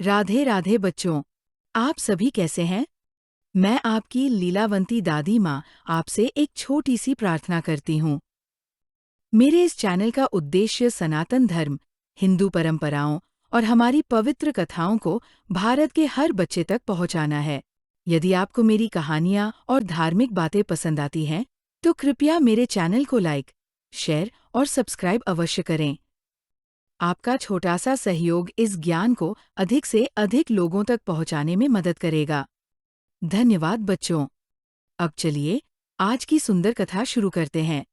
राधे राधे बच्चों, आप सभी कैसे हैं? मैं आपकी लीलावंती दादी माँ आपसे एक छोटी सी प्रार्थना करती हूँ। मेरे इस चैनल का उद्देश्य सनातन धर्म, हिंदू परंपराओं और हमारी पवित्र कथाओं को भारत के हर बच्चे तक पहुँचाना है। यदि आपको मेरी कहानियाँ और धार्मिक बातें पसंद आती हैं, तो कृपया मेरे चैनल को लाइक, शेयर और सब्सक्राइब अवश्य करें। आपका छोटा सा सहयोग इस ज्ञान को अधिक से अधिक लोगों तक पहुंचाने में मदद करेगा। धन्यवाद बच्चों। अब चलिए आज की सुंदर कथा शुरू करते हैं।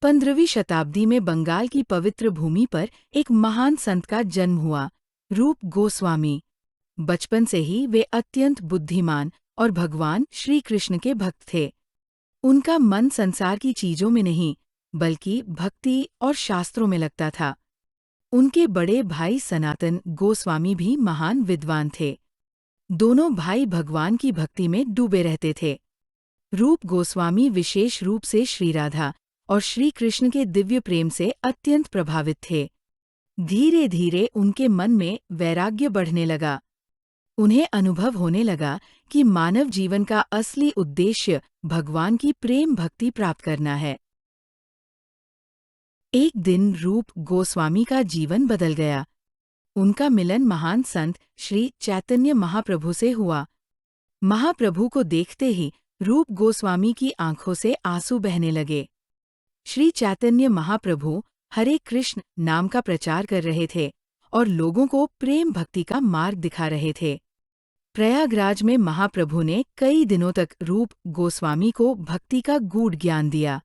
15वीं शताब्दी में बंगाल की पवित्र भूमि पर एक महान संत का जन्म हुआ, रूप गोस्वामी। बचपन से ही वे अत्यंत बुद्धिमान और भगवान श्री कृष्ण के भक्त थे। उनका मन संसार की चीजों में नहीं, बल्कि भक्ति और शास्त्रों में लगता था। उनके बड़े भाई सनातन गोस्वामी भी महान विद्वान थे। दोनों भाई भगवान की भक्ति में डूबे रहते थे। रूप गोस्वामी विशेष रूप से श्री राधा और श्री कृष्ण के दिव्य प्रेम से अत्यंत प्रभावित थे। धीरे धीरे उनके मन में वैराग्य बढ़ने लगा। उन्हें अनुभव होने लगा कि मानव जीवन का असली उद्देश्य भगवान की प्रेम भक्ति प्राप्त करना है। एक दिन रूप गोस्वामी का जीवन बदल गया। उनका मिलन महान संत श्री चैतन्य महाप्रभु से हुआ। महाप्रभु को देखते ही रूप गोस्वामी की आंखों से आंसू बहने लगे। श्री चैतन्य महाप्रभु हरे कृष्ण नाम का प्रचार कर रहे थे और लोगों को प्रेम भक्ति का मार्ग दिखा रहे थे। प्रयागराज में महाप्रभु ने कई दिनों तक रूप गोस्वामी को भक्ति का गूढ़ ज्ञान दिया।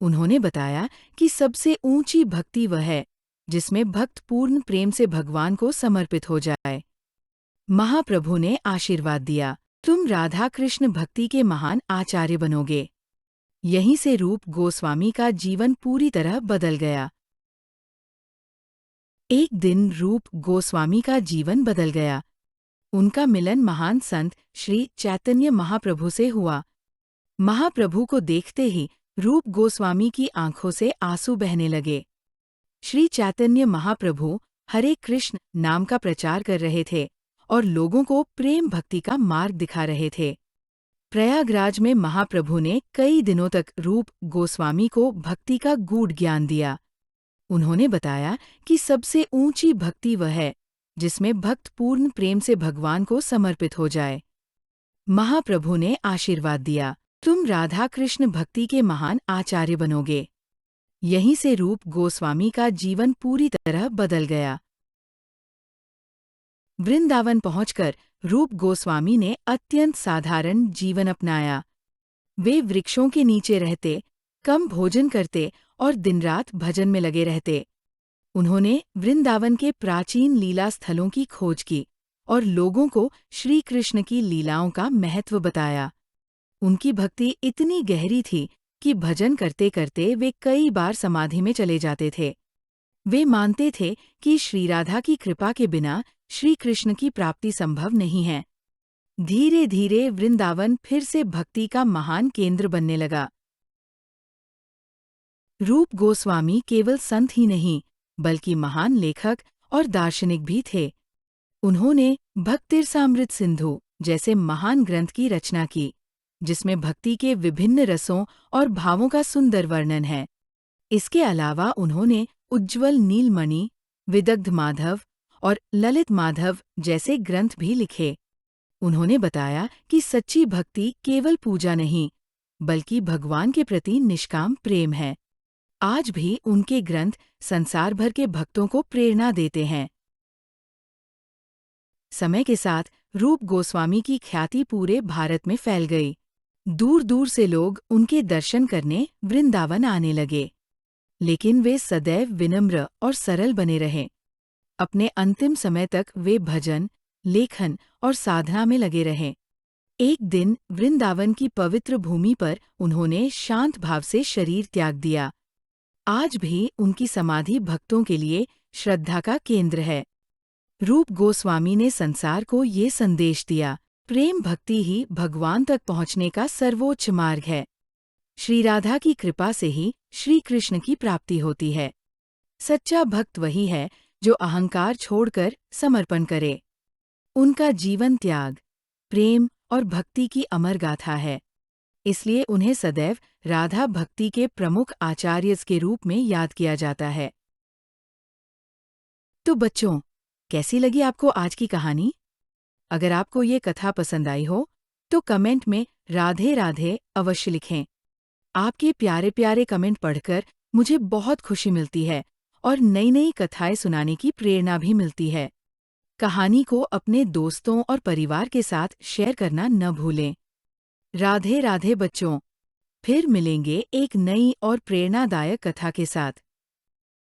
उन्होंने बताया कि सबसे ऊंची भक्ति वह है जिसमें भक्त पूर्ण प्रेम से भगवान को समर्पित हो जाए। महाप्रभु ने आशीर्वाद दिया, तुम राधा कृष्ण भक्ति के महान आचार्य बनोगे। यहीं से रूप गोस्वामी का जीवन पूरी तरह बदल गया। एक दिन रूप गोस्वामी का जीवन बदल गया। उनका मिलन महान संत श्री चैतन्य महाप्रभु से हुआ। महाप्रभु को देखते ही रूप गोस्वामी की आंखों से आंसू बहने लगे। श्री चैतन्य महाप्रभु हरे कृष्ण नाम का प्रचार कर रहे थे और लोगों को प्रेम भक्ति का मार्ग दिखा रहे थे। प्रयागराज में महाप्रभु ने कई दिनों तक रूप गोस्वामी को भक्ति का गूढ़ ज्ञान दिया। उन्होंने बताया कि सबसे ऊंची भक्ति वह है जिसमें भक्त पूर्ण प्रेम से भगवान को समर्पित हो जाए। महाप्रभु ने आशीर्वाद दिया, तुम राधा कृष्ण भक्ति के महान आचार्य बनोगे। यहीं से रूप गोस्वामी का जीवन पूरी तरह बदल गया। वृंदावन पहुंचकर रूप गोस्वामी ने अत्यंत साधारण जीवन अपनाया। वे वृक्षों के नीचे रहते, कम भोजन करते और दिन रात भजन में लगे रहते। उन्होंने वृंदावन के प्राचीन लीला स्थलों की खोज की और लोगों को श्री कृष्ण की लीलाओं का महत्व बताया। उनकी भक्ति इतनी गहरी थी कि भजन करते करते वे कई बार समाधि में चले जाते थे। वे मानते थे कि श्री राधा की कृपा के बिना श्री कृष्ण की प्राप्ति संभव नहीं है। धीरे धीरे वृंदावन फिर से भक्ति का महान केंद्र बनने लगा। रूप गोस्वामी केवल संत ही नहीं, बल्कि महान लेखक और दार्शनिक भी थे। उन्होंने भक्तिरसामृत सिंधु जैसे महान ग्रंथ की रचना की, जिसमें भक्ति के विभिन्न रसों और भावों का सुंदर वर्णन है। इसके अलावा उन्होंने उज्ज्वल नीलमणि, विदग्ध माधव और ललित माधव जैसे ग्रंथ भी लिखे। उन्होंने बताया कि सच्ची भक्ति केवल पूजा नहीं, बल्कि भगवान के प्रति निष्काम प्रेम है। आज भी उनके ग्रंथ संसार भर के भक्तों को प्रेरणा देते हैं। समय के साथ रूप गोस्वामी की ख्याति पूरे भारत में फैल गई। दूर दूर से लोग उनके दर्शन करने वृंदावन आने लगे। लेकिन वे सदैव विनम्र और सरल बने रहे। अपने अंतिम समय तक वे भजन, लेखन और साधना में लगे रहे। एक दिन वृंदावन की पवित्र भूमि पर उन्होंने शांत भाव से शरीर त्याग दिया। आज भी उनकी समाधि भक्तों के लिए श्रद्धा का केंद्र है। रूप गोस्वामी ने संसार को ये संदेश दिया, प्रेम भक्ति ही भगवान तक पहुँचने का सर्वोच्च मार्ग है। श्री राधा की कृपा से ही श्री कृष्ण की प्राप्ति होती है। सच्चा भक्त वही है जो अहंकार छोड़कर समर्पण करे। उनका जीवन त्याग, प्रेम और भक्ति की अमर गाथा है, इसलिए उन्हें सदैव राधा भक्ति के प्रमुख आचार्य के रूप में याद किया जाता है। तो बच्चों, कैसी लगी आपको आज की कहानी? अगर आपको ये कथा पसंद आई हो, तो कमेंट में राधे राधे अवश्य लिखें। आपके प्यारे प्यारे कमेंट पढ़कर मुझे बहुत खुशी मिलती है और नई नई कथाएं सुनाने की प्रेरणा भी मिलती है। कहानी को अपने दोस्तों और परिवार के साथ शेयर करना न भूलें। राधे राधे बच्चों, फिर मिलेंगे एक नई और प्रेरणादायक कथा के साथ।